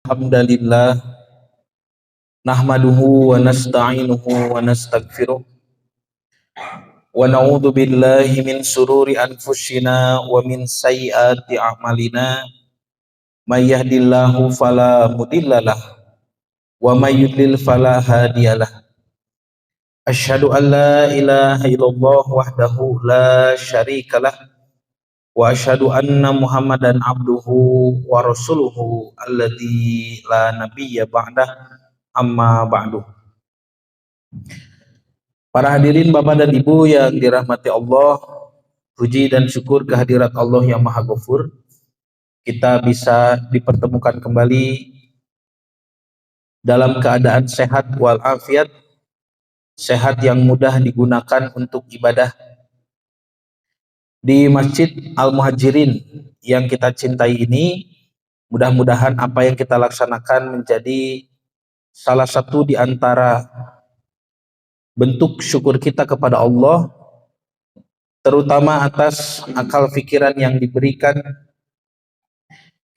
Alhamdulillah nahmaduhu wa nasta'inuhu wa nastaghfiruh wa na'udzu billahi min sururi anfusina wa min sayyiati a'malina may yahdihillahu fala mudhillalah wa may yudlil fala hadiyalah. Asyhadu an la ilaha illallah wahdahu la syarikalah wa asyhadu anna Muhammadan abduhu wa rasuluhu alladzi la nabiyya ba'dah, amma ba'du. Para hadirin Bapak dan Ibu yang dirahmati Allah, puji dan syukur kehadirat Allah yang Maha Ghafur. Kita bisa dipertemukan kembali dalam keadaan sehat walafiat, sehat yang mudah digunakan untuk ibadah di Masjid Al-Muhajirin yang kita cintai ini. Mudah-mudahan apa yang kita laksanakan menjadi salah satu di antara bentuk syukur kita kepada Allah, terutama atas akal pikiran yang diberikan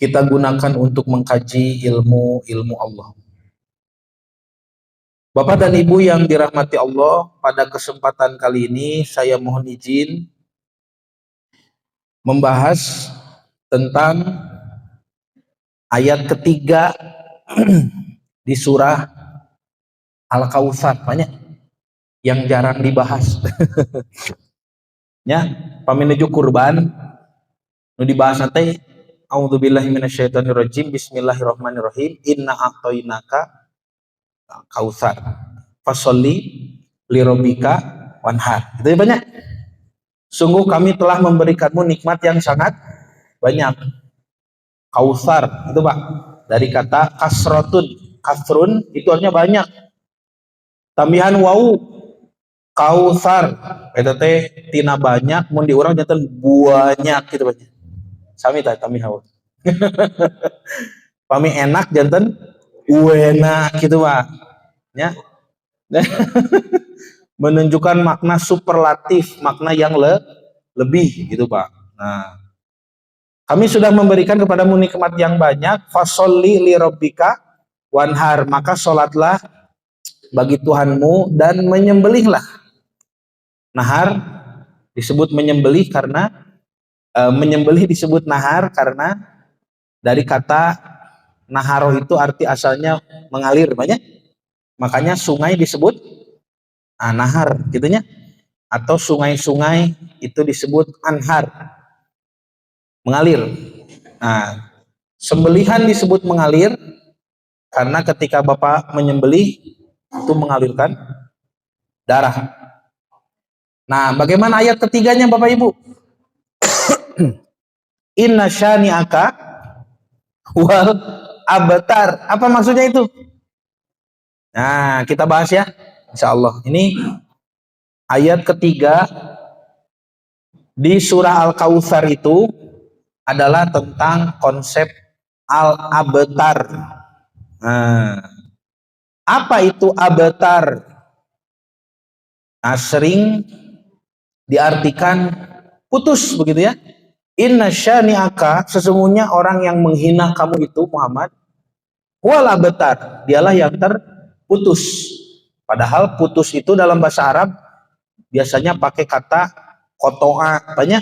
kita gunakan untuk mengkaji ilmu Allah. Bapak dan Ibu yang dirahmati Allah, pada kesempatan kali ini saya mohon izin membahas tentang ayat ketiga di surah Al-Kautsar, banyak yang jarang dibahas. Ya, paminuju kurban nu dibahas nanti. A'udzubillahi minasyaitonirrajim. Bismillahirrahmanirrahim. Inna a'tainaka kautsar fasholli lirabbika wanhar. Itu banyak. Sungguh kami telah memberikanmu nikmat yang sangat banyak. Kautsar itu Pak, dari kata kasrun itu artinya banyak. Tambahan wau kautsar eta teh tina banyak mun diurang janten banyak gitu banyak. Sami tah tambahan wau. Pami enak janten enak gitu Pak. Ya. Menunjukkan makna superlatif, makna yang lebih gitu Pak. Nah, kami sudah memberikan kepadamu nikmat yang banyak. Fasholli li rabbika wanhar, maka sholatlah bagi Tuhanmu dan menyembelihlah. Nahar disebut menyembelih karena menyembelih disebut nahar karena dari kata naharo itu arti asalnya mengalir banyak. Makanya sungai disebut nahar gitunya, atau sungai-sungai itu disebut anhar, mengalir. Nah, sembelihan disebut mengalir karena ketika Bapak menyembelih itu mengalirkan darah. Nah, bagaimana ayat ketiganya Bapak Ibu? Inna syani'aka wal abtar. Apa maksudnya itu? Nah, kita bahas ya, insyaallah. Ini ayat ketiga di surah Al-Kautsar itu adalah tentang konsep al-abtar. Nah, apa itu abtar? Nah, sering diartikan putus begitu ya. Inna syani'aka, sesungguhnya orang yang menghina kamu itu Muhammad, wal abtar, dialah yang terputus. Padahal putus itu dalam bahasa Arab biasanya pakai kata kotoa, banyak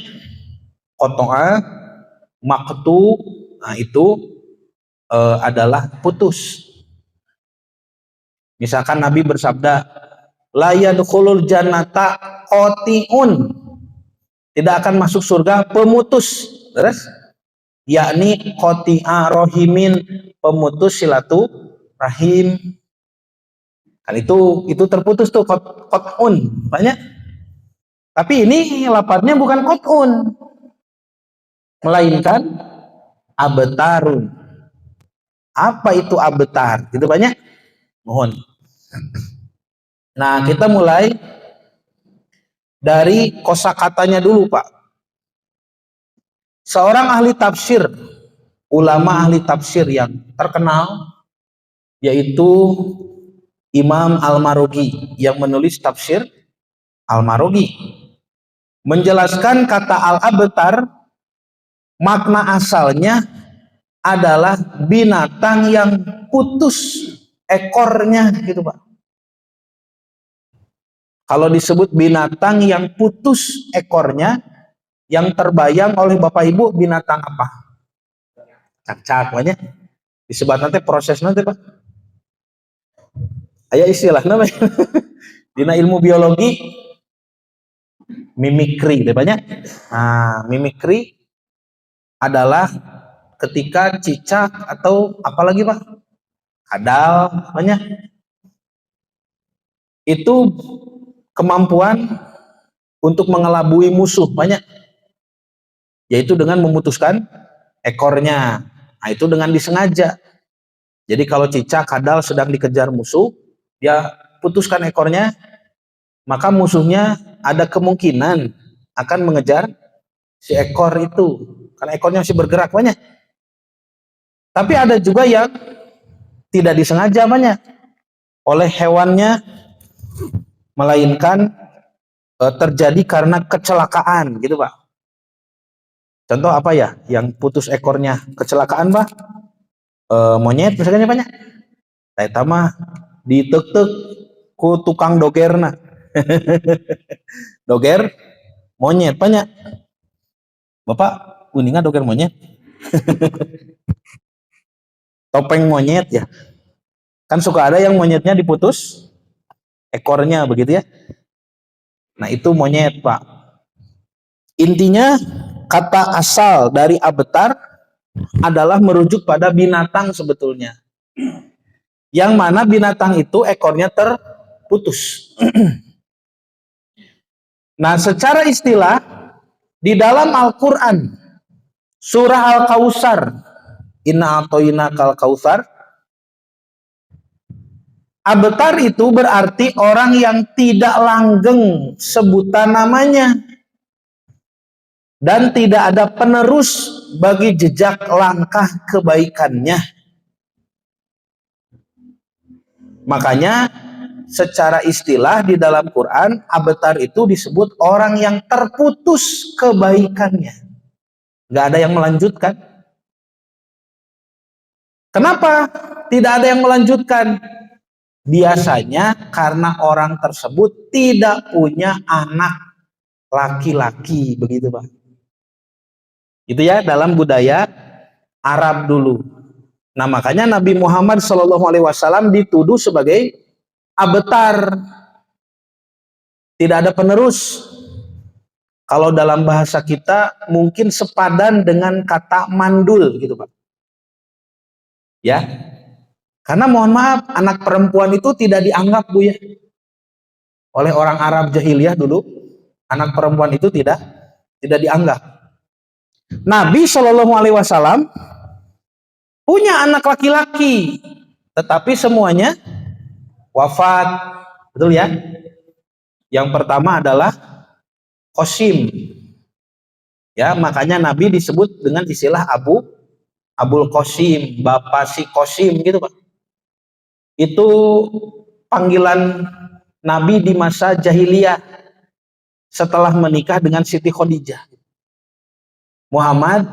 kotoa, maktu. Nah, itu adalah putus. Misalkan Nabi bersabda, la yadkhulul jannata qati'un, tidak akan masuk surga pemutus. Terus yakni qati'a rohimin, pemutus silaturahim. Kan itu terputus tuh qat'un banyak. Tapi ini lafadznya bukan qat'un, melainkan abtarun. Apa itu abtar? Gitu banyak. Mohon. Nah, kita mulai dari kosakatanya dulu, Pak. Seorang ahli tafsir, ulama ahli tafsir yang terkenal, yaitu Imam Al-Marughi yang menulis tafsir Al-Marughi, menjelaskan kata al-abtar, makna asalnya adalah binatang yang putus ekornya gitu Pak. Kalau disebut binatang yang putus ekornya, yang terbayang oleh Bapak Ibu binatang apa? Cacak banyak. Disebut nanti proses nanti Pak. Aya istilah namanya. Dina ilmu biologi mimikri deh banyak. Nah, mimikri adalah ketika cicak atau apalagi Pak? Kadal banyak. Itu kemampuan untuk mengelabui musuh banyak. Yaitu dengan memutuskan ekornya. Nah, itu dengan disengaja. Jadi kalau cicak kadal sedang dikejar musuh, dia putuskan ekornya, maka musuhnya ada kemungkinan akan mengejar si ekor itu. Karena ekornya masih bergerak banyak. Tapi ada juga yang tidak disengaja banyak oleh hewannya, melainkan terjadi karena kecelakaan gitu Pak. Contoh apa ya yang putus ekornya kecelakaan Pak? Monyet misalnya banyak. Eta mah ditek-tek ku tukang dogerna. Doger monyet banyak. Bapak uningan doger monyet. Topeng monyet ya. Kan suka ada yang monyetnya diputus ekornya begitu ya. Nah, itu monyet, Pak. Intinya kata asal dari abetar adalah merujuk pada binatang sebetulnya. Yang mana binatang itu ekornya terputus. Nah, secara istilah di dalam Al-Qur'an surah Al-Kautsar, inna atoina kal kautsar, abetar itu berarti orang yang tidak langgeng sebutan namanya dan tidak ada penerus bagi jejak langkah kebaikannya. Makanya secara istilah di dalam Quran, abetar itu disebut orang yang terputus kebaikannya. Gak ada yang melanjutkan. Kenapa tidak ada yang melanjutkan? Biasanya karena orang tersebut tidak punya anak laki-laki, begitu Pak. Itu ya dalam budaya Arab dulu. Nah, makanya Nabi Muhammad SAW dituduh sebagai abetar, tidak ada penerus. Kalau dalam bahasa kita mungkin sepadan dengan kata mandul gitu Pak. Ya. Karena mohon maaf, anak perempuan itu tidak dianggap Bu ya. Oleh orang Arab jahiliyah dulu, anak perempuan itu tidak dianggap. Nabi SAW punya anak laki-laki, tetapi semuanya wafat. Betul ya? Yang pertama adalah Qasim. Ya, makanya Nabi disebut dengan istilah Abul Qasim, bapak si Qasim gitu Pak. Itu panggilan Nabi di masa jahiliyah setelah menikah dengan Siti Khadijah. Muhammad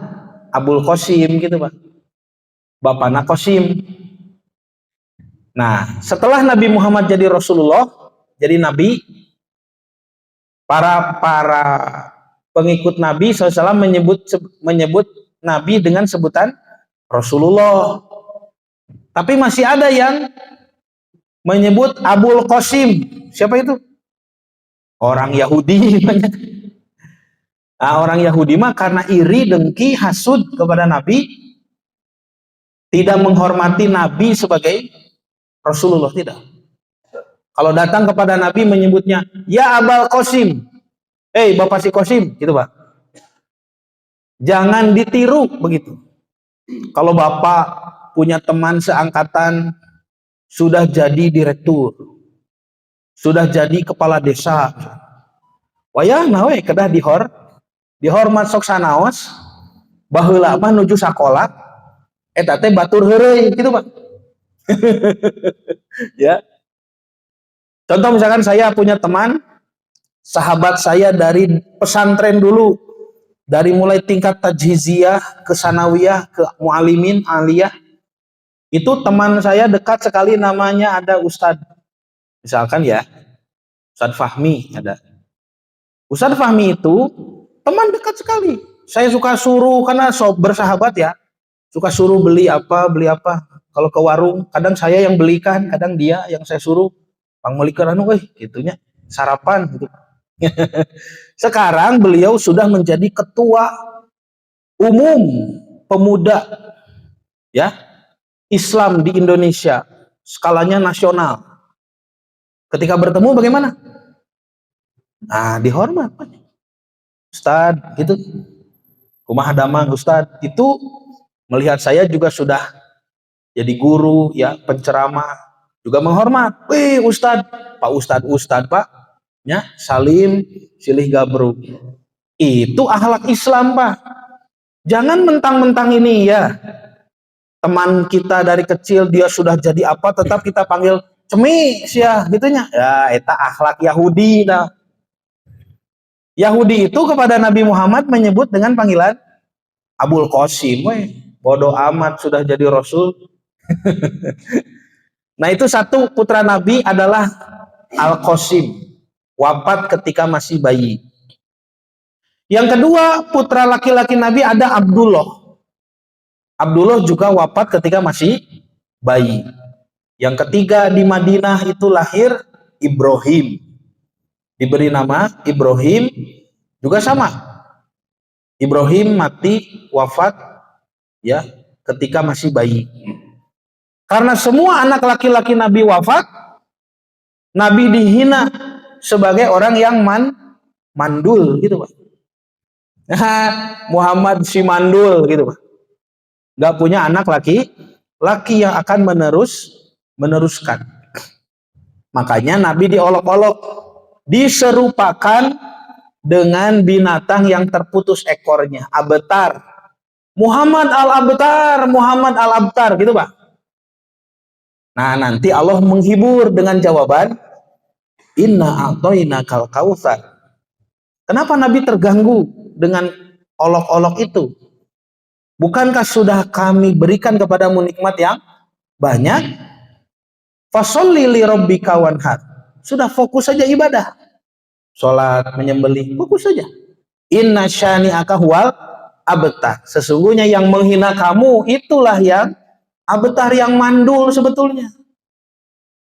Abul Qasim gitu Pak. Bapakna Qasim. Nah, setelah Nabi Muhammad jadi Rasulullah, jadi Nabi, para pengikut Nabi SAW menyebut Nabi dengan sebutan Rasulullah. Tapi masih ada yang menyebut Abul Qasim. Siapa itu? Orang Yahudi banyak. Nah, orang Yahudi mah karena iri, dengki, hasud kepada Nabi, tidak menghormati Nabi sebagai Rasulullah, tidak. Kalau datang kepada Nabi menyebutnya, ya Abul Qasim, Bapak si Qasim, gitu Pak. Jangan ditiru begitu. Kalau Bapak punya teman seangkatan sudah jadi direktur, sudah jadi kepala desa, wayah nawe kedah dihormat sok sanaos, baheula mah nuju sakola, eta teh batur heureuy gitu Pak. Ya. Contoh misalkan saya punya teman, sahabat saya dari pesantren dulu, dari mulai tingkat tajhiziyah ke sanawiyah ke mualimin aliyah, itu teman saya dekat sekali, namanya ada Ustadz, misalkan ya Ustadz Fahmi. Ada Ustadz Fahmi itu teman dekat sekali, saya suka suruh, karena bersahabat ya, suka suruh beli apa. Kalau ke warung kadang saya yang belikan, kadang dia yang saya suruh, Bang Melikan anu gitunya sarapan gitu. Sekarang beliau sudah menjadi ketua umum pemuda ya Islam di Indonesia, skalanya nasional. Ketika bertemu bagaimana? Nah, dihormat Ustadz gitu, kumaha damang Ustadz. Itu melihat saya juga sudah jadi guru ya, penceramah, juga menghormat. Wih Ustadz, Pak Ustadz Pak ya, Salim silih gabruk. Itu akhlak Islam Pak. Jangan mentang-mentang ini ya, teman kita dari kecil dia sudah jadi apa, tetap kita panggil cemi sia gitunya. Ya eta akhlak Yahudi dah. Yahudi itu kepada Nabi Muhammad menyebut dengan panggilan Abul Qasim. Bodoh amat sudah jadi Rasul. Nah itu satu, putra Nabi adalah Al-Qasim, wafat ketika masih bayi. Yang kedua, putra laki-laki Nabi ada Abdullah. Abdullah juga wafat ketika masih bayi. Yang ketiga, di Madinah itu lahir Ibrahim, diberi nama Ibrahim, juga sama. Ibrahim mati wafat ya ketika masih bayi. Karena semua anak laki-laki Nabi wafat, Nabi dihina sebagai orang yang mandul gitu Pak. Muhammad si mandul gitu Pak. Gak punya anak laki yang akan meneruskan. Makanya Nabi diolok-olok, diserupakan dengan binatang yang terputus ekornya, abtar. Muhammad al-abtar gitu Pak. Nah nanti Allah menghibur dengan jawaban inna a'toinakal kautsar. Kenapa Nabi terganggu dengan olok-olok itu? Bukankah sudah kami berikan kepadamu nikmat yang banyak? Fasholli li rabbika wanhar. Sudah fokus saja ibadah. Sholat, menyembelih, fokus saja. Inna syani'aka huwal abtar. Sesungguhnya yang menghina kamu itulah yang abtar, yang mandul sebetulnya.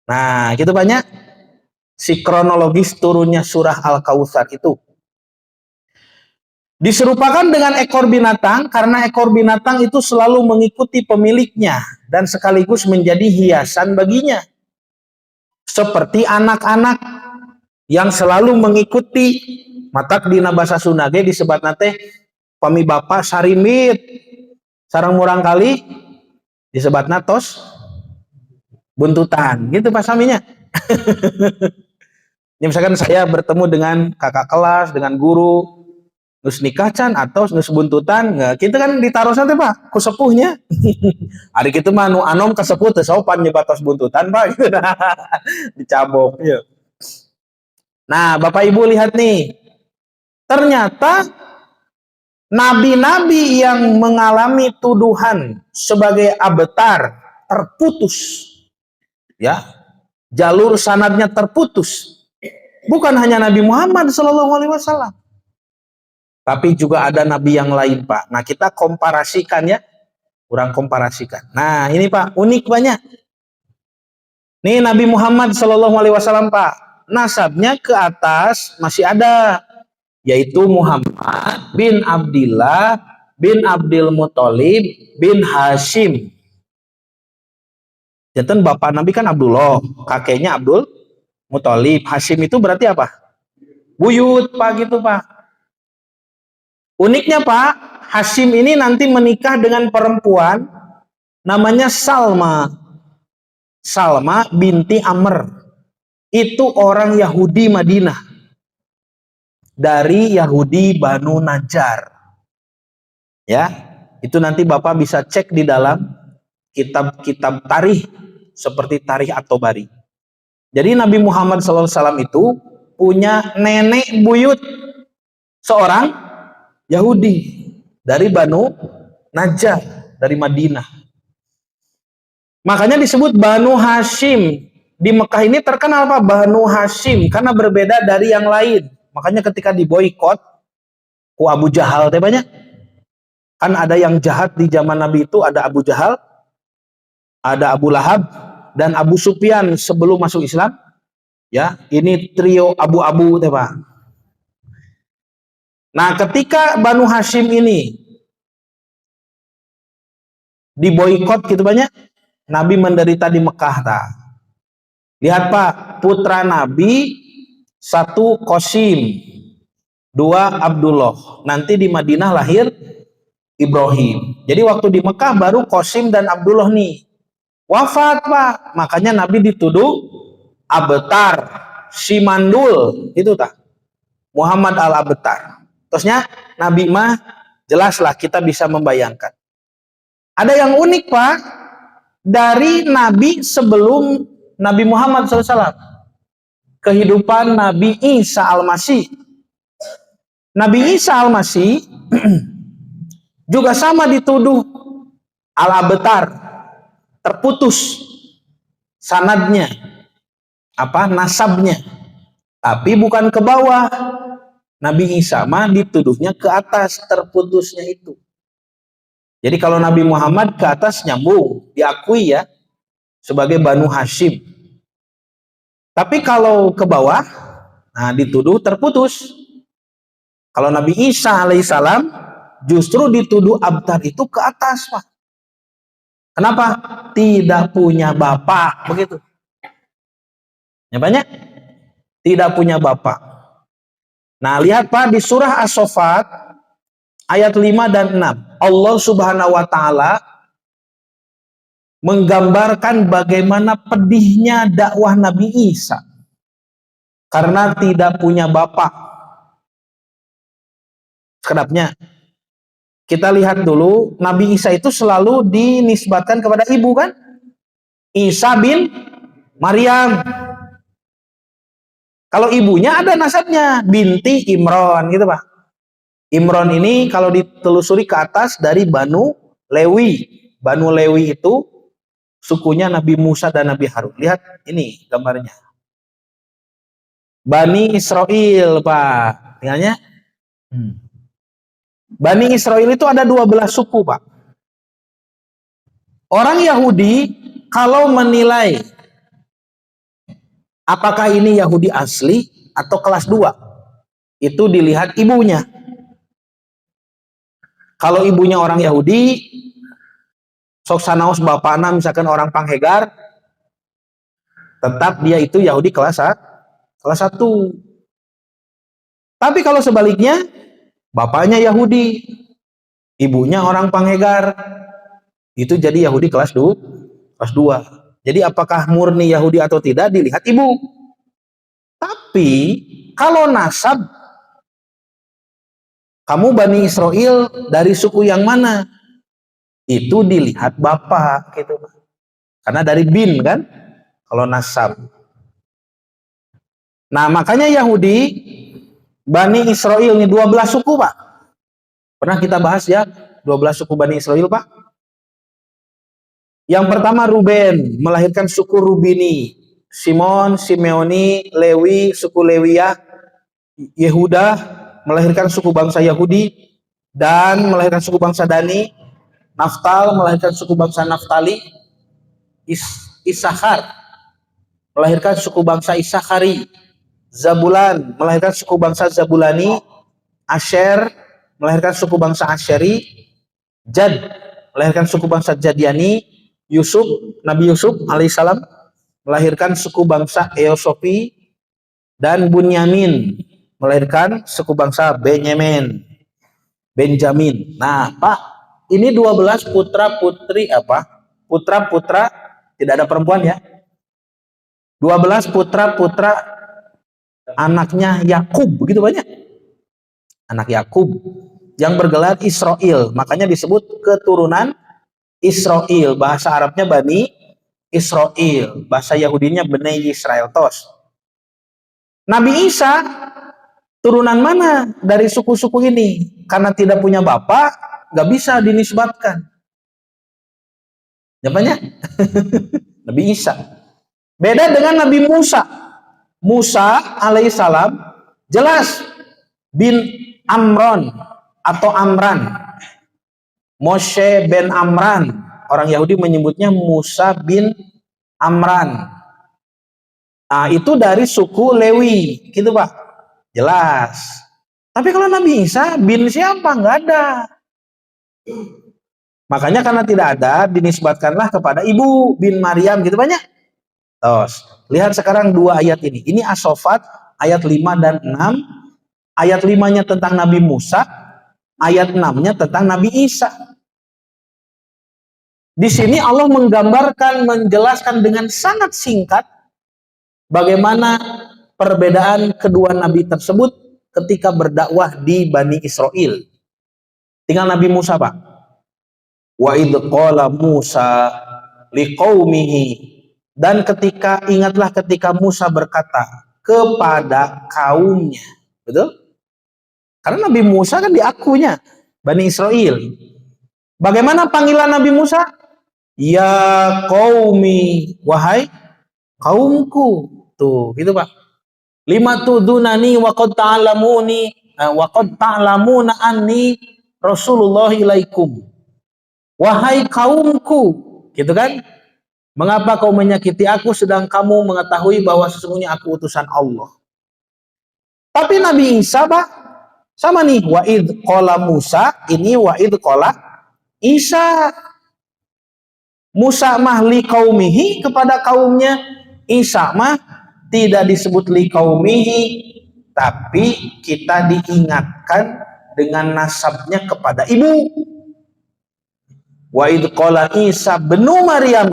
Nah, gitu banyak si kronologis turunnya surah Al-Kautsar itu. Diserupakan dengan ekor binatang karena ekor binatang itu selalu mengikuti pemiliknya dan sekaligus menjadi hiasan baginya. Seperti anak-anak yang selalu mengikuti, matak dina basa Sunda ge disebat nate pami bapa sarimit sareng murang kali disebat natos buntutan gitu Pak Saminya. Ya, misalkan saya bertemu dengan kakak kelas, dengan guru, nus nikah can atau nus buntutan, nggak kita kan ditaruh nanti Pak ku sepuhnya. Hari gitu mah nu anom ke sepuh teu sopan nyebatos buntutan Pak. Dicabok ya. Nah Bapak Ibu lihat nih, ternyata nabi-nabi yang mengalami tuduhan sebagai abtar terputus ya, jalur sanadnya terputus. Bukan hanya Nabi Muhammad SAW, tapi juga ada nabi yang lain Pak. Nah kita komparasikan ya, kurang komparasikan. Nah ini Pak unik banyak. Nih Nabi Muhammad SAW Pak, nasabnya ke atas masih ada, yaitu Muhammad bin Abdillah bin Abdul Muthalib bin Hashim. Jadi bapak Nabi kan Abdullah, kakeknya Abdul Muthalib. Hashim itu berarti apa? Buyut Pak gitu Pak. Uniknya Pak, Hashim ini nanti menikah dengan perempuan namanya Salma. Salma binti Amr. Itu orang Yahudi Madinah. Dari Yahudi Banu Najjar. Ya, itu nanti Bapak bisa cek di dalam kitab-kitab tarikh seperti Tarikh At-Tabari. Jadi Nabi Muhammad SAW itu punya nenek buyut seorang Yahudi dari Banu Najjar, dari Madinah. Makanya disebut Banu Hashim. Di Mekah ini terkenal apa? Banu Hashim, karena berbeda dari yang lain. Makanya ketika diboikot ku Abu Jahal teh banyak. Kan ada yang jahat di zaman Nabi itu, ada Abu Jahal, ada Abu Lahab, dan Abu Sufyan sebelum masuk Islam. Ya, ini trio abu-abu teh Pak. Nah, ketika Banu Hashim ini diboikot gitu banyak, Nabi menderita di Mekah ta. Lihat Pak, putra Nabi satu Qasim, dua Abdullah. Nanti di Madinah lahir Ibrahim. Jadi waktu di Mekah baru Qasim dan Abdullah nih wafat Pak. Makanya Nabi dituduh Abtar, si mandul itu tak, Muhammad al-Abtar. Terusnya Nabi mah jelaslah kita bisa membayangkan. Ada yang unik Pak, dari Nabi sebelum Nabi Muhammad SAW, kehidupan Nabi Isa Al-Masih. Nabi Isa Al-Masih juga sama dituduh al-Abtar, terputus sanadnya, nasabnya, tapi bukan ke bawah. Nabi Isa mah dituduhnya ke atas, terputusnya itu. Jadi kalau Nabi Muhammad ke atas nyambung, diakui ya sebagai Banu Hashim. Tapi kalau ke bawah, nah dituduh terputus. Kalau Nabi Isa alaihissalam justru dituduh abtar itu ke atas Pak. Kenapa? Tidak punya bapak, begitu. Ya banyak? Tidak punya bapak. Nah lihat Pak, di surah As-Saffat ayat 5 dan 6. Allah subhanahu wa ta'ala menggambarkan bagaimana pedihnya dakwah Nabi Isa karena tidak punya bapak. Sekedapnya kita lihat dulu, Nabi Isa itu selalu dinisbatkan kepada ibu kan? Isa bin Maryam. Kalau ibunya ada nasabnya, binti Imron gitu Pak. Imron ini kalau ditelusuri ke atas dari Banu Lewi. Banu Lewi itu sukunya Nabi Musa dan Nabi Harun. Lihat ini gambarnya. Bani Israel Pak. Tinggalnya. Bani Israel itu ada 12 suku Pak. Orang Yahudi kalau menilai apakah ini Yahudi asli atau kelas 2, itu dilihat ibunya. Kalau ibunya orang Yahudi, sok sanaos bapana misalkan orang Panghegar, tetap dia itu Yahudi kelas 1. Tapi kalau sebaliknya, bapaknya Yahudi, ibunya orang Panghegar, itu jadi Yahudi kelas 2. Jadi apakah murni Yahudi atau tidak dilihat ibu. Tapi kalau nasab, kamu Bani Israel dari suku yang mana? Itu dilihat bapak gitu. Karena dari bin kan, kalau nasab. Nah, makanya Yahudi Bani Israel ini 12 suku, Pak. Pernah kita bahas ya, 12 suku Bani Israel, Pak. Yang pertama Ruben, melahirkan suku Rubini. Simon, Simeoni, Lewi, suku Lewiyah. Yehuda, melahirkan suku bangsa Yahudi. Dan melahirkan suku bangsa Dani. Naftal, melahirkan suku bangsa Naftali. Issakhar, melahirkan suku bangsa Issakhari. Zabulan, melahirkan suku bangsa Zabulani. Asher, melahirkan suku bangsa Asyeri. Jad, melahirkan suku bangsa Jadiani. Yusuf, Nabi Yusuf alaihissalam, melahirkan suku bangsa Eosopi. Dan Bunyamin, melahirkan suku bangsa Benyamin. Nah Pak, ini 12 putra putri putra tidak ada perempuan ya. 12 putra anaknya Yakub, begitu banyak. Anak Yakub yang bergelar Israel, makanya disebut keturunan Israel. Bahasa Arabnya Bani Israel, bahasa Yahudinya Bnei Israel tos. Nabi Isa Turunan mana dari suku-suku ini? Karena tidak punya bapak, nggak bisa dinisbatkan. Jawabannya Nabi Isa. Beda dengan Nabi Musa. Musa alaihissalam jelas bin Amron atau Amran. Moshe bin Amran. Orang Yahudi menyebutnya Musa bin Amran. Nah, itu dari suku Lewi, gitu Pak. Jelas. Tapi kalau Nabi Isa bin siapa? Nggak ada. Makanya karena tidak ada, dinisbatkanlah kepada ibu bin Maryam, gitu banyak. Terus, lihat sekarang dua ayat ini. Ini As-Saffat ayat 5 dan 6. Ayat 5-nya tentang Nabi Musa, ayat 6-nya tentang Nabi Isa. Di sini Allah menggambarkan, menjelaskan dengan sangat singkat bagaimana perbedaan kedua nabi tersebut ketika berdakwah di Bani Israel. Tinggal Nabi Musa, Pak. Wa idh qala Musa liqaumihi, dan ingatlah ketika Musa berkata kepada kaumnya. Betul? Karena Nabi Musa kan diakunya Bani Israel. Bagaimana panggilan Nabi Musa? Ya qaumi, wahai kaumku. Tuh, gitu Pak. Lima tudunani wa qad ta'lamuni wa qad ta'lamuna anni Rasulullah ilaikum. Wahai kaumku, gitu kan? Mengapa kau menyakiti aku sedang kamu mengetahui bahwa sesungguhnya aku utusan Allah? Tapi Nabi Isa, Pak, sama nih, wa id qala Musa, ini wa id qala Isa. Musa mah li qaumihi, kepada kaumnya. Isa mah tidak disebut li qaumihi, tapi kita diingatkan dengan nasabnya kepada ibu. Wa id qala Isa benu Maryam,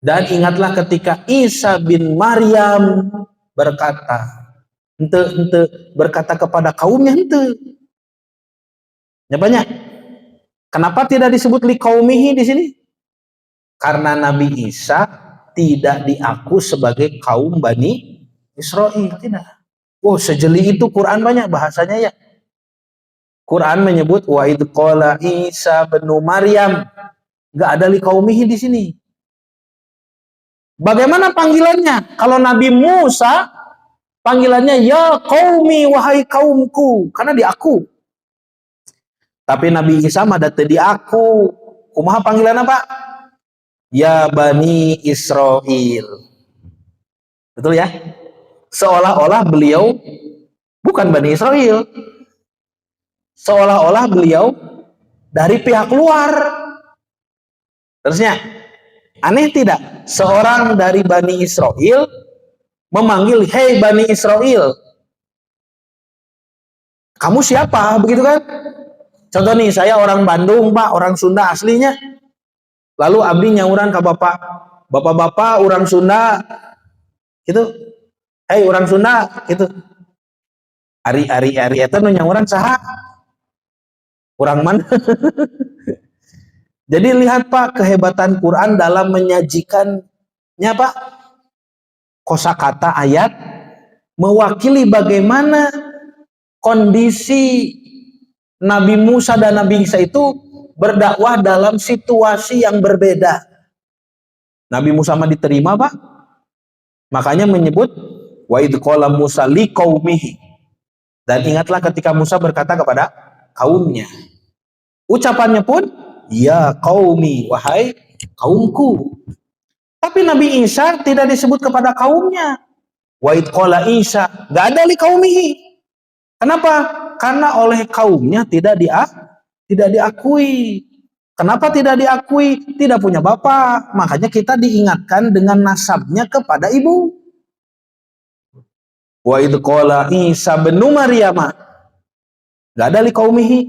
dan ingatlah ketika Isa bin Maryam berkata, berkata kepada kaumnya, ya banyak. Kenapa tidak disebut li qaumihi di sini? Karena Nabi Isa tidak diaku sebagai kaum Bani Israel, tidak. Oh, sejeli itu Quran banyak bahasanya ya. Quran menyebut wa id qala Isa benu Maryam, nggak ada li qaumihi di sini. Bagaimana panggilannya? Kalau Nabi Musa panggilannya ya qaumi, wahai kaumku, karena diaku. Tapi Nabi Isa mah teu diaku. Kumaha panggilan apa? Ya Bani Israel. Betul ya? Seolah-olah beliau bukan Bani Israel. Seolah-olah beliau dari pihak luar. Terusnya, aneh tidak? Seorang dari Bani Israel memanggil, "Hei Bani Israel, kamu siapa?" Begitu kan? Contoh nih, saya orang Bandung, Pak, orang Sunda aslinya. Lalu abdi nyauran ke bapak, "Bapak-bapak orang Sunda." Gitu. "Hei orang Sunda," gitu. Ari eta nu nyauran saha? Orang mana? Jadi lihat Pak, kehebatan Quran dalam menyajikannya Pak, kosakata ayat mewakili bagaimana kondisi Nabi Musa dan Nabi Isa itu berdakwah dalam situasi yang berbeda. Nabi Musa mah diterima Pak, makanya menyebut wa idh qala Musa liqaumihi, dan ingatlah ketika Musa berkata kepada kaumnya. Ucapannya pun ya qaumi, wahai kaumku. Tapi Nabi Isa tidak disebut kepada kaumnya. Wa idh qala Isa, nggak ada li qaumihi. Kenapa? Karena oleh kaumnya tidak diakui. Kenapa tidak diakui? Tidak punya bapak. Makanya kita diingatkan dengan nasabnya kepada ibu. Wa idh qala Isa benu Maryam, nggak ada li qaumihi.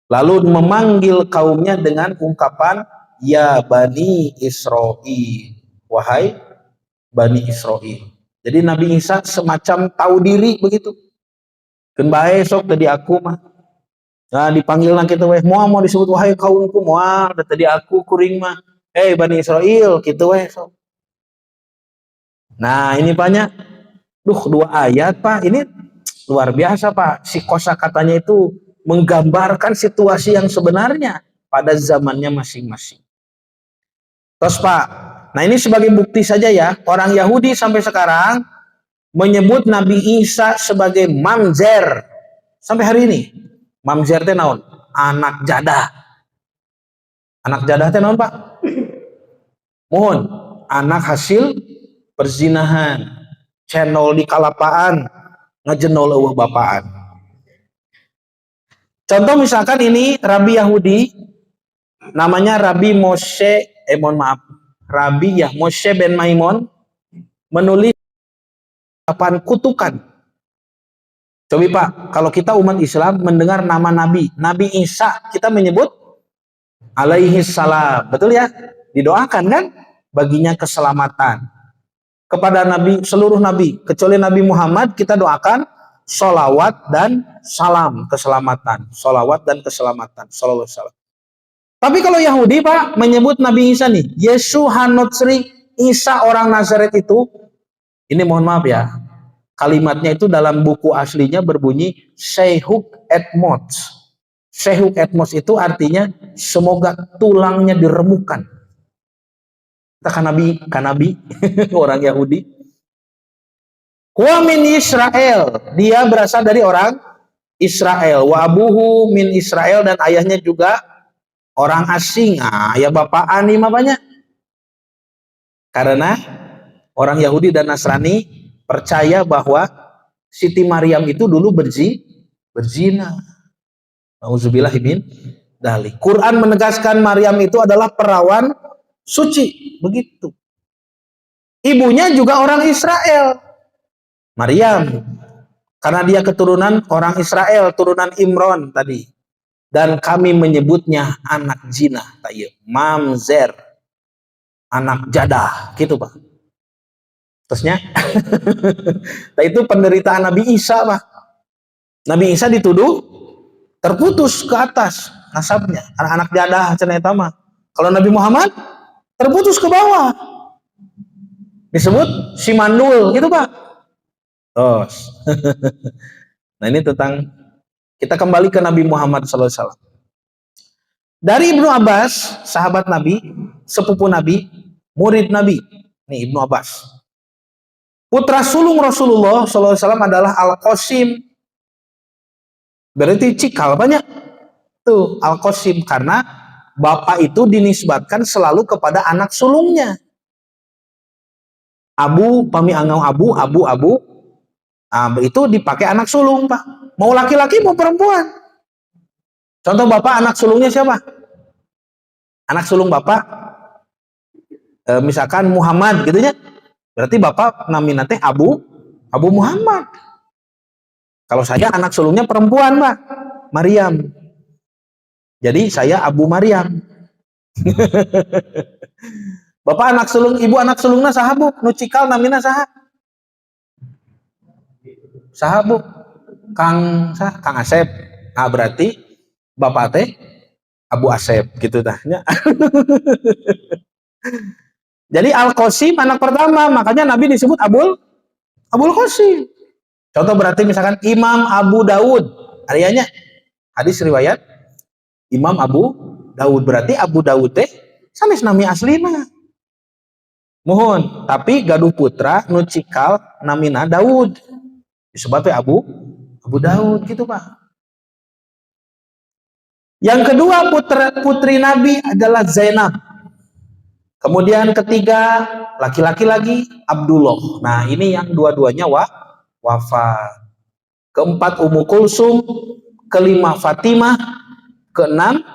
Lalu memanggil kaumnya dengan ungkapan ya Bani Israel, wahai Bani Israel. Jadi Nabi Isa semacam tahu diri begitu. Keun bae sok tadi aku mah. Nah dipanggil kita weh, mau disebut wahai kaumku, moal tadi aku kuring mah. Hei Bani Israel, gitu weh sok. Nah ini banyak. Duh, 2 ayat Pak, ini luar biasa Pak. Si kosakatanya itu menggambarkan situasi yang sebenarnya pada zamannya masing-masing. Terus Pak, nah ini sebagai bukti saja ya, orang Yahudi sampai sekarang menyebut Nabi Isa sebagai mamzer sampai hari ini. Mamzer teh naon? Anak jadah. Anak jadah teh naon Pak? Mohon, anak hasil perzinahan, channel di kalapaan, ngejenol eueuh bapaan. Contoh misalkan ini Rabi Yahudi, namanya Rabi Moshe, mohon maaf, Rabi ya Moshe ben Maimon menulis 8 kutukan. Coba Pak, kalau kita umat Islam mendengar nama Nabi, Nabi Isa, kita menyebut alaihi salam, betul ya? Didoakan kan? Baginya keselamatan. Kepada Nabi, seluruh Nabi, kecuali Nabi Muhammad, kita doakan sholawat dan salam keselamatan. Sholawat dan keselamatan. Sholawat salam. Tapi kalau Yahudi Pak menyebut Nabi Isa nih, Yesu Hanotsri, Isa orang Nazaret itu, ini mohon maaf ya, kalimatnya itu dalam buku aslinya berbunyi Shehuk Etmos. Shehuk Etmos itu artinya semoga tulangnya diremukan. Kita kanabi orang Yahudi. Wa min Israel, dia berasal dari orang Israel. Wa abuhu min Israel, dan ayahnya juga orang asing. Ya bapaan nih banyak. Karena orang Yahudi dan Nasrani percaya bahwa Siti Maryam itu dulu berzina. Nauzubillahimin dzalik. Quran menegaskan Maryam itu adalah perawan suci, begitu. Ibunya juga orang Israel, Maryam, karena dia keturunan orang Israel, turunan Imron tadi. Dan kami menyebutnya anak zina, mamzer, anak jadah, gitu Pak. Terusnya, nah itu penderitaan Nabi Isa Pak. Nabi Isa dituduh terputus ke atas nasabnya, anak jadah cenah mah. Kalau Nabi Muhammad terputus ke bawah, disebut si mandul, gitu Pak. Terus, nah ini tentang, kita kembali ke Nabi Muhammad SAW. Dari Ibnu Abbas, sahabat Nabi, sepupu Nabi, murid Nabi, nih Ibnu Abbas. Putra sulung Rasulullah SAW adalah Al-Qasim. Berarti cikal banyak tuh Al-Qasim, karena bapak itu dinisbatkan selalu kepada anak sulungnya. Abu, pami angau abu, itu dipakai anak sulung Pak. Mau laki-laki mau perempuan. Contoh bapak anak sulungnya siapa? Anak sulung bapak, misalkan Muhammad gitu ya. Berarti bapak namina teh Abu Muhammad. Kalau saya anak sulungnya perempuan Pak, Maryam. Jadi saya Abu Maryam. Bapak anak sulung, ibu anak sulungna sahabu, nu cikal namina saha? Sahabu, Kang Asep. Nah berarti bapak teh Abu Asep gitu tahnya. Jadi Al-Qasim anak pertama, makanya Nabi disebut Abul Qasim. Contoh berarti misalkan Imam Abu Daud, artinya hadis riwayat Imam Abu Daud, berarti Abu Daud teh sanes nami aslina. Mohon, tapi gaduh putra nu cikal namina Daud. Disebutnya Abu Daud gitu Pak. Yang kedua putri Nabi adalah Zainab. Kemudian ketiga laki-laki lagi Abdullah. Nah ini yang dua-duanya wafat. Keempat Ummu Kulsum, kelima Fatimah, keenam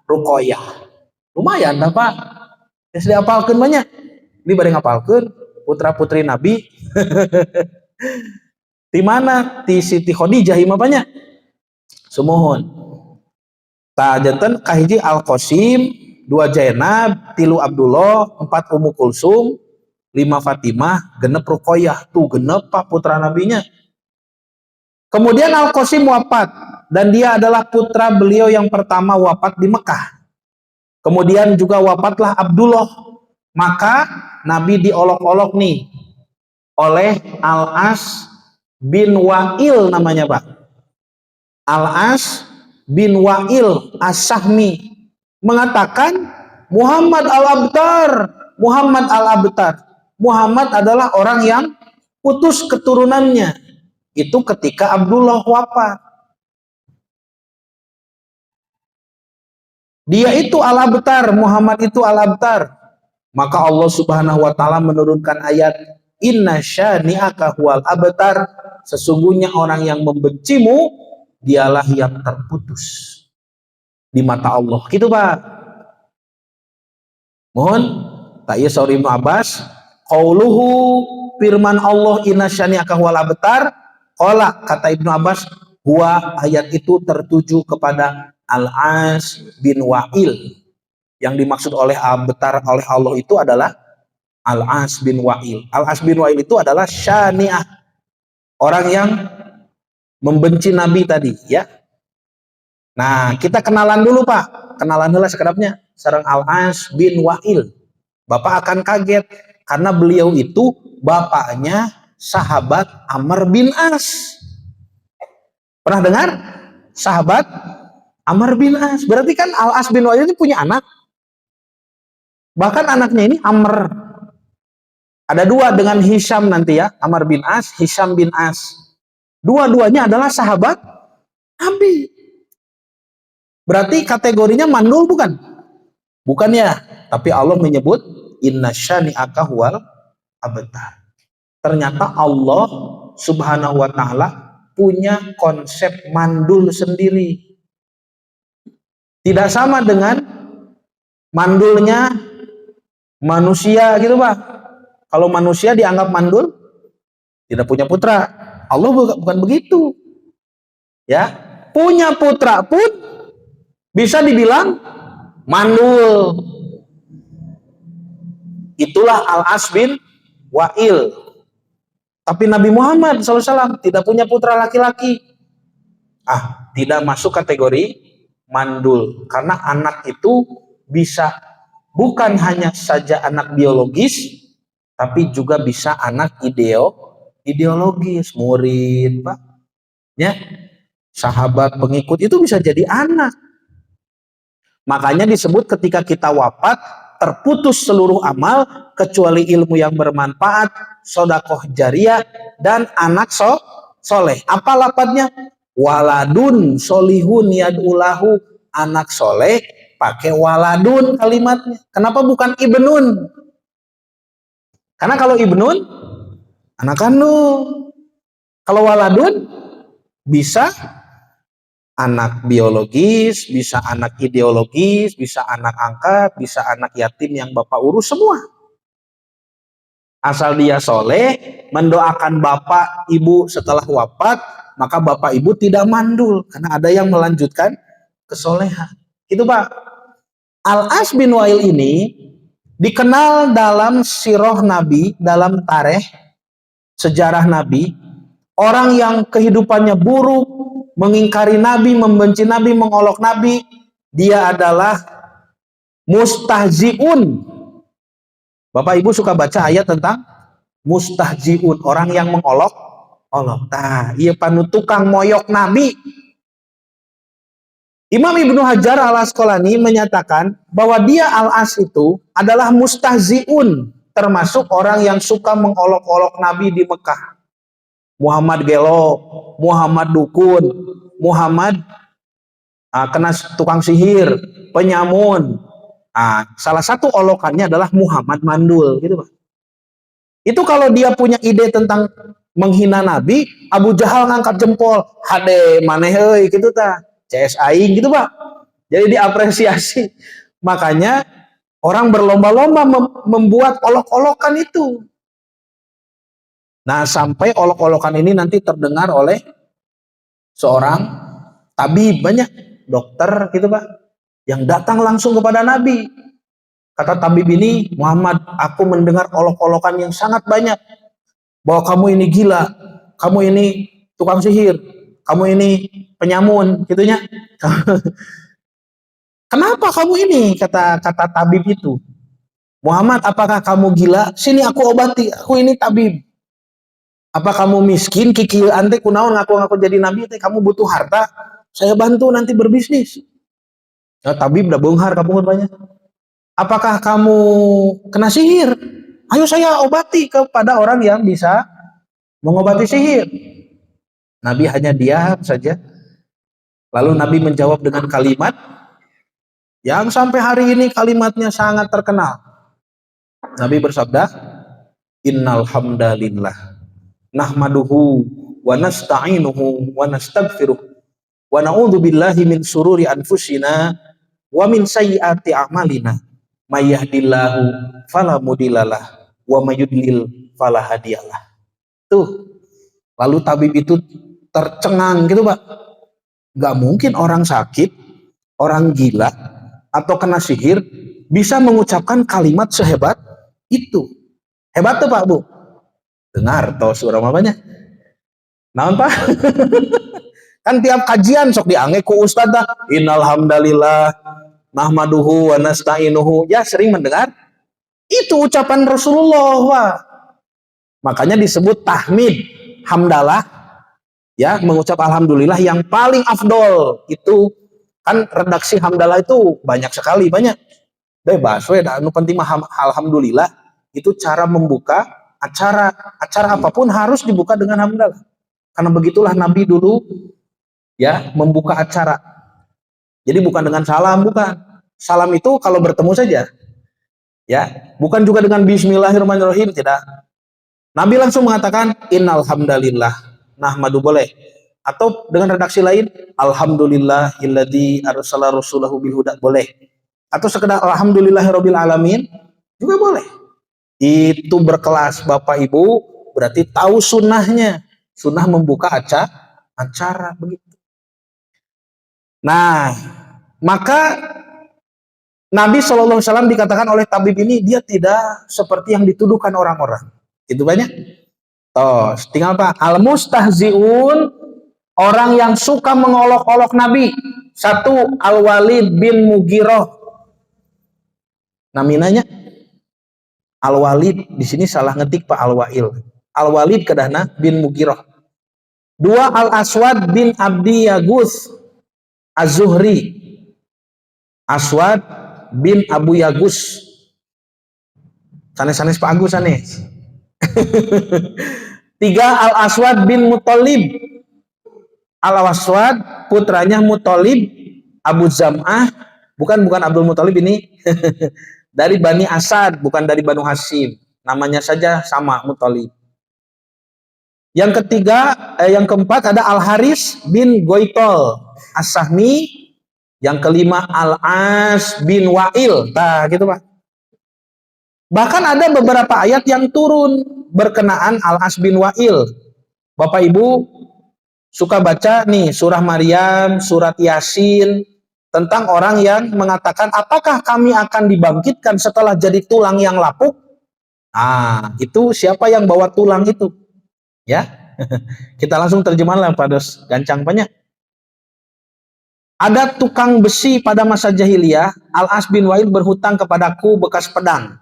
Ruqayyah. Lumayan dah Pak. Sudah hafalkeun banyak. Ini bari ngapalkeun putra-putri Nabi. Di mana? Di Siti Khadijah imah banyak. Sumohon. Ta janten kahiji Al-Qasim, 2 Zainab, 3 Abdullah, 4 Ummu Kulsum, 5 Fatimah, 6 Ruqayyah. Tuh 6 Pak putra nabinya. Kemudian Al-Qasim wafat, dan dia adalah putra beliau yang pertama wafat di Mekah. Kemudian juga wafatlah Abdullah. Maka Nabi diolok-olok nih, oleh Al-As bin Wa'il namanya Pak. Al-As bin Wa'il As-Sahmi mengatakan Muhammad Al-Abtar, Muhammad Al-Abtar. Muhammad adalah orang yang putus keturunannya. Itu ketika Abdullah wafat. Dia itu Al-Abtar, Muhammad itu Al-Abtar. Maka Allah Subhanahu wa taala menurunkan ayat Inna syani'aka huwal abtar. Sesungguhnya orang yang membencimu dialah yang terputus di mata Allah. Gitu Pak. Mohon tak iya sauri Ibnu Abbas qauluhu firman Allah inna syani'aka huwal abtar. Qala kata Ibnu Abbas huwa ayat itu tertuju kepada Al-As bin Wa'il. Yang dimaksud oleh abtar oleh Allah itu adalah Al-As bin Wa'il. Al-As bin Wa'il itu adalah syani'ah, orang yang membenci Nabi tadi ya. Nah, kita kenalan dulu Pak. Kenalan dulu sekedapnya. Sareng Al-As bin Wa'il. Bapak akan kaget karena beliau itu bapaknya sahabat Amr bin As. Pernah dengar? Sahabat Amr bin As. Berarti kan Al-As bin Wa'il ini punya anak. Bahkan anaknya ini Amr. Ada dua dengan Hisham nanti ya. Amr bin As, Hisham bin As. Dua-duanya adalah sahabat Nabi. Berarti kategorinya mandul bukan? Bukan ya. Tapi Allah menyebut inna syani'aka huwal abtar. Ternyata Allah Subhanahu wa taala punya konsep mandul sendiri. Tidak sama dengan mandulnya manusia gitu Pak. Kalau manusia dianggap mandul, tidak punya putra. Allah bukan begitu. Ya, punya putra pun bisa dibilang mandul. Itulah Al-As bin Wa'il. Tapi Nabi Muhammad SAW tidak punya putra laki-laki. Tidak masuk kategori mandul. Karena anak itu bisa bukan hanya saja anak biologis, tapi juga bisa anak ideologis, murid, Pak. Ya, sahabat, pengikut itu bisa jadi anak. Makanya disebut ketika kita wafat, terputus seluruh amal, kecuali ilmu yang bermanfaat, sodakoh jariyah, dan anak soleh. Apa lapatnya? Waladun solihun yad'ulahu, anak soleh, pakai waladun kalimatnya. Kenapa bukan ibnun? Karena kalau ibnun anak kandung. Kalau waladun bisa anak biologis, bisa anak ideologis, bisa anak angkat, bisa anak yatim yang bapak urus semua. Asal dia soleh, mendoakan bapak ibu setelah wafat, maka bapak ibu tidak mandul karena ada yang melanjutkan kesolehan. Itu Pak. Al-As bin Wa'il ini dikenal dalam sirah Nabi, dalam tarikh sejarah Nabi, orang yang kehidupannya buruk, mengingkari Nabi, membenci Nabi, mengolok Nabi. Dia adalah mustahziun. Bapak Ibu suka baca ayat tentang mustahziun, orang yang mengolok. Iya panu tukang moyok Nabi. Imam Ibnu Hajar al-Asqalani menyatakan bahwa dia Al-As itu adalah mustahziun, termasuk orang yang suka mengolok-olok Nabi di Mekah. Muhammad gelo, Muhammad dukun, Muhammad kena tukang sihir, penyamun. Salah satu olokannya adalah Muhammad mandul, gitu Pak. Itu kalau dia punya ide tentang menghina Nabi, Abu Jahal ngangkat jempol, hade maneh euy gitu tah. CS aing gitu Pak. Jadi diapresiasi. Makanya orang berlomba-lomba membuat olok-olokan itu. Nah, sampai olok-olokan ini nanti terdengar oleh seorang tabib, banyak dokter gitu Pak, yang datang langsung kepada Nabi. Kata tabib ini, Muhammad, aku mendengar olok-olokan yang sangat banyak, bahwa kamu ini gila, kamu ini tukang sihir, kamu ini penyamun, gitunya. Kenapa kamu ini? Kata tabib itu. Muhammad, apakah kamu gila? Sini aku obati, aku ini tabib. Apa kamu miskin kikieu ante kunaon ngaku-ngaku jadi nabi teh, kamu butuh harta, saya bantu nanti berbisnis. Nah, tabib udah beunghar kapungun banyak. Apakah kamu kena sihir? Ayo saya obati kepada orang yang bisa mengobati sihir. Nabi hanya diam saja. Lalu Nabi menjawab dengan kalimat yang sampai hari ini kalimatnya sangat terkenal. Nabi bersabda, Innal hamdalillah nahmaduhu wa nasta'inuhu wa nastaghfiruh wa na'udzu billahi min sururi anfusina wa min sayyiati a'malina may yahdihillahu fala mudhillalah wa may yudlil fala hadiyalah. Tuh. Lalu tabib itu tercengang gitu, Pak. Gak mungkin orang sakit, orang gila atau kena sihir bisa mengucapkan kalimat sehebat itu. Hebat tuh Pak Bu. Dengar toh surah mamanya. Naon Pak? Kan tiap kajian sok diangge ku ustad dah. Innal hamdalillah nahmaduhu wa nasta'inuhu. Ya sering mendengar. Itu ucapan Rasulullah, Pak. Makanya disebut tahmid, hamdalah, ya, mengucap alhamdulillah yang paling afdol. Itu kan redaksi hamdalah itu banyak sekali, banyak. Bebas we, anu penting mah alhamdulillah. Itu cara membuka acara apapun harus dibuka dengan hamdalah. Karena begitulah Nabi dulu ya membuka acara. Jadi bukan dengan salam, bukan. Salam itu kalau bertemu saja. Ya, bukan juga dengan bismillahirrahmanirrahim, tidak. Nabi langsung mengatakan innal hamdalillah nahmadu, boleh. Atau dengan redaksi lain alhamdulillahilladzi arsala rasulahu bil huda, boleh. Atau sekedar alhamdulillahirabbil alamin juga boleh. Itu berkelas Bapak Ibu, berarti tahu sunnahnya. Sunnah membuka acara begitu. Nah, maka Nabi SAW dikatakan oleh tabib ini dia tidak seperti yang dituduhkan orang-orang. Itu banyak. Toh, tinggal Pak. Al-mustahzi'un, orang yang suka mengolok-olok Nabi. Satu, Al-Walid bin Mughirah. Naminanya Al-Walid, di sini salah ngetik Pak Al-Wa'il. Al-Walid kedahna bin Mughirah. Dua, Al-Aswad bin Abdi Yagus Az-Zuhri. Aswad bin Abu Yagus. Sanes-sanes Pak Agus sanes. Tiga, Al-Aswad bin Muthalib. Al-Aswad putranya Muthalib Abu Zam'ah, bukan Abdul Muthalib ini. Dari Bani Asad, bukan dari Banu Hashim. Namanya saja sama, Muthalib. Yang ketiga, yang keempat ada Al-Haris bin Goitol As-Sahmi. Yang kelima Al-As bin Wa'il. Nah, gitu Pak. Bahkan ada beberapa ayat yang turun berkenaan Al-As bin Wa'il. Bapak Ibu suka baca nih surah Maryam, surat Yasin, tentang orang yang mengatakan apakah kami akan dibangkitkan setelah jadi tulang yang lapuk? Ah, itu siapa yang bawa tulang itu? Ya, kita langsung terjemahkan pada gancang banyak. Ada tukang besi pada masa jahiliyah, Al-As bin Wa'il berhutang kepadaku bekas pedang.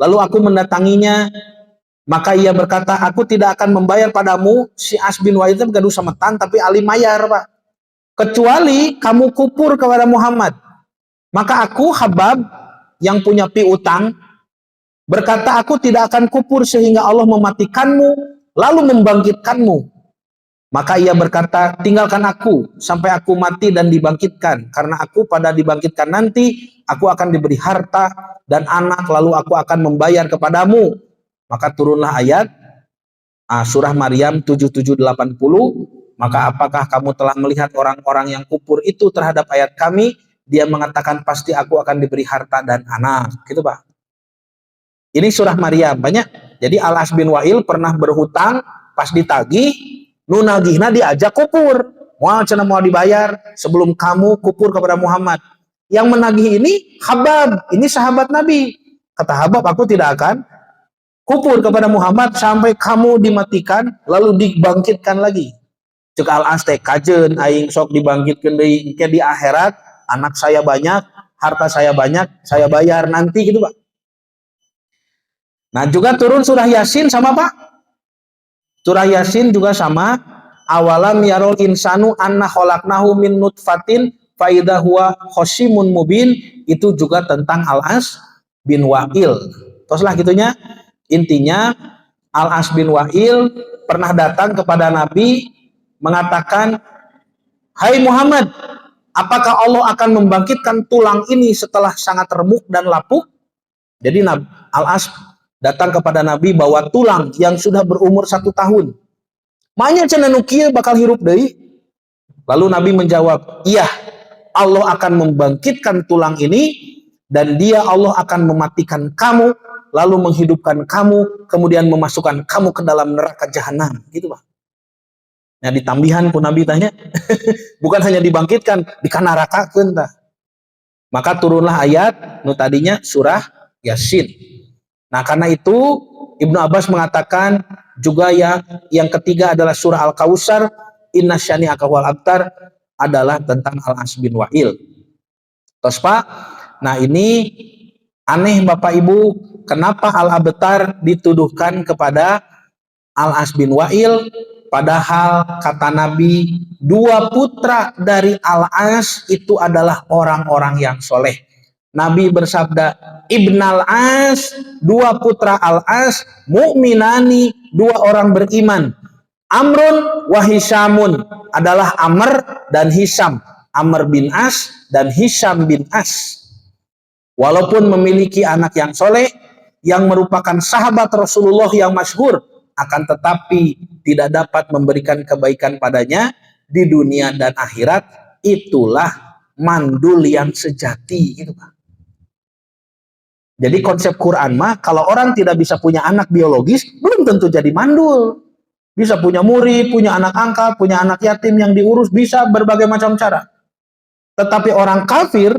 Lalu aku mendatanginya, maka ia berkata, aku tidak akan membayar padamu. Si As bin Wa'il itu gaduh sametan, tapi ali mayar Pak. Kecuali kamu kupur kepada Muhammad. Maka aku Habab yang punya piutang berkata, aku tidak akan kupur sehingga Allah mematikanmu lalu membangkitkanmu. Maka ia berkata, tinggalkan aku sampai aku mati dan dibangkitkan, karena aku pada dibangkitkan nanti aku akan diberi harta dan anak, lalu aku akan membayar kepadamu. Maka turunlah ayat surah Maryam 7780. Maka apakah kamu telah melihat orang-orang yang kufur itu terhadap ayat kami? Dia mengatakan pasti aku akan diberi harta dan anak. Gitu Pak. Ini surah Maryam banyak. Jadi Al-As bin Wa'il pernah berhutang, pas ditagih, nunagihna diajak kufur. Mau dibayar sebelum kamu kufur kepada Muhammad. Yang menagih ini Habab, ini sahabat Nabi. Kata Habab, aku tidak akan kufur kepada Muhammad sampai kamu dimatikan lalu dibangkitkan lagi. Cek Al-As teh kajeun aing sok dibangkitkeun deui ke di akhirat, anak saya banyak, harta saya banyak, saya bayar nanti gitu Pak. Nah juga turun surah Yasin sama Pak. Surah Yasin juga sama. Awalam yarol insanu anna khalaqnahu min nutfatin faida huwa khosimun mubin, itu juga tentang Al-As bin Wa'il. Teruslah gitunya. Intinya Al-As bin Wa'il pernah datang kepada Nabi mengatakan, "Hai Muhammad, apakah Allah akan membangkitkan tulang ini setelah sangat remuk dan lapuk?" Jadi Al-As datang kepada Nabi bawa tulang yang sudah berumur 1 tahun. Makanya cenah nu kieu bakal hirup deui. Lalu Nabi menjawab, "Iya, Allah akan membangkitkan tulang ini dan dia Allah akan mematikan kamu, lalu menghidupkan kamu, kemudian memasukkan kamu ke dalam neraka jahanam." Gitu, Pak. Nah, ditambihan ku Nabi tanya, bukan hanya dibangkitkan, dikanarakakeun tah. Maka turunlah ayat nu tadinya surah Yasin. Nah, karena itu Ibnu Abbas mengatakan juga yang ketiga adalah surah Al-Kautsar, inna syani'aka wal abtar, adalah tentang Al-As bin Wa'il. Terus Pak, nah ini aneh Bapak Ibu, kenapa Al-Abtar dituduhkan kepada Al-As bin Wa'il, padahal kata Nabi 2 putra dari Al-As itu adalah orang-orang yang soleh. Nabi bersabda, Ibnal As, 2 putra Al-As, mu'minani, 2 orang beriman. Amrun wa Hishamun, adalah Amr dan Hisham. Amr bin As dan Hisham bin As. Walaupun memiliki anak yang soleh, yang merupakan sahabat Rasulullah yang masyhur, akan tetapi tidak dapat memberikan kebaikan padanya di dunia dan akhirat. Itulah mandul yang sejati, gitu Pak. Jadi konsep Quran mah, kalau orang tidak bisa punya anak biologis, belum tentu jadi mandul. Bisa punya murid, punya anak angkat, punya anak yatim yang diurus, bisa berbagai macam cara. Tetapi orang kafir,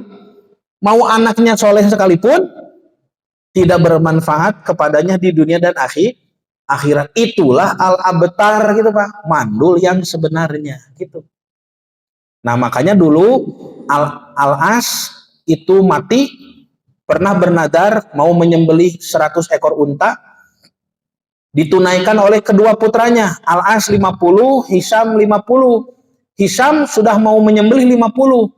mau anaknya soleh sekalipun, tidak bermanfaat kepadanya di dunia dan akhirat. Itulah Al-Abtar, gitu Pak, mandul yang sebenarnya, gitu. Nah, makanya dulu Al-As itu mati, pernah bernadar mau menyembelih 100 ekor unta, ditunaikan oleh kedua putranya, Al-As 50, Hisham 50. Hisham sudah mau menyembelih 50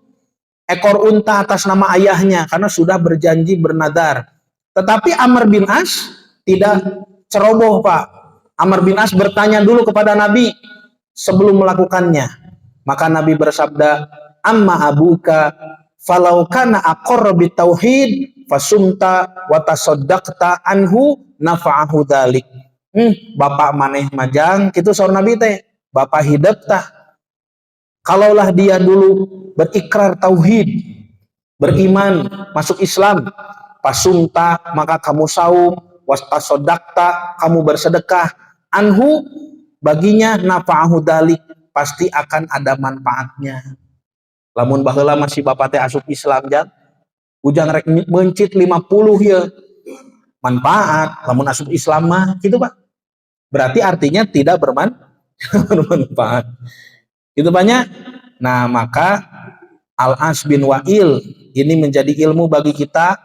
ekor unta atas nama ayahnya karena sudah berjanji bernadar. Tetapi Amr bin As tidak ceroboh, Pak. Amr bin As bertanya dulu kepada Nabi sebelum melakukannya. Maka Nabi bersabda, "Amma abuka falau kana aqarra bitauhid fasumta wa tasaddaqta anhu nafa'ahu dzalik." Bapak maneh majang kitu saur Nabi teh, bapak hidup tah. Kalaulah dia dulu berikrar tauhid, beriman, masuk Islam, pasumta, maka kamu saum, wastasodakta, kamu bersedekah, anhu, baginya nafa'ahu dalik, pasti akan ada manfaatnya. Lamun baheula masih bapak teh asup Islam jang, ujang rek mencit 50 ya, manfaat. Lamun asup Islam mah, gitu Pak. Berarti artinya tidak bermanfaat. Itu banyak. Nah, maka Al-As bin Wa'il ini menjadi ilmu bagi kita.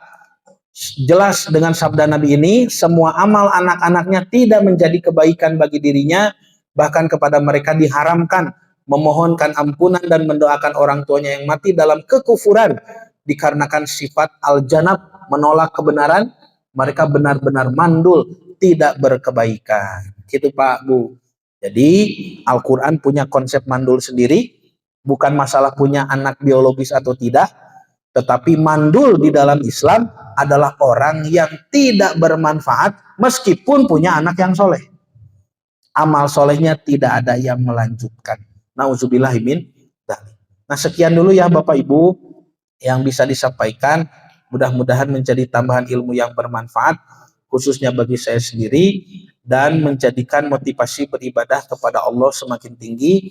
Jelas dengan sabda Nabi ini, semua amal anak-anaknya tidak menjadi kebaikan bagi dirinya, bahkan kepada mereka diharamkan memohonkan ampunan dan mendoakan orang tuanya yang mati dalam kekufuran dikarenakan sifat al-janab, menolak kebenaran. Mereka benar-benar mandul, tidak berkebaikan. Gitu Pak Bu. Jadi Al-Quran punya konsep mandul sendiri, bukan masalah punya anak biologis atau tidak, tetapi mandul di dalam Islam adalah orang yang tidak bermanfaat meskipun punya anak yang soleh. Amal solehnya tidak ada yang melanjutkan. Nauzubillahimin dzalik. Nah, sekian dulu ya Bapak Ibu yang bisa disampaikan. Mudah-mudahan menjadi tambahan ilmu yang bermanfaat, khususnya bagi saya sendiri, dan menjadikan motivasi beribadah kepada Allah semakin tinggi.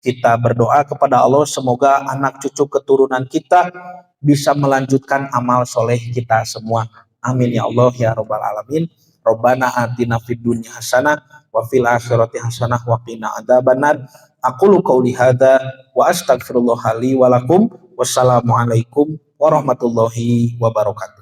Kita berdoa kepada Allah semoga anak cucu keturunan kita bisa melanjutkan amal soleh kita semua. Amin ya Allah ya Rabbal Alamin. Rabbana atina fid dunya hasanah wa fil akhirati hasanah wa qina adzabannar. Aqulu qauli hadza wa astaghfirullah li wa lakum. Wassalamualaikum warahmatullahi wabarakatuh.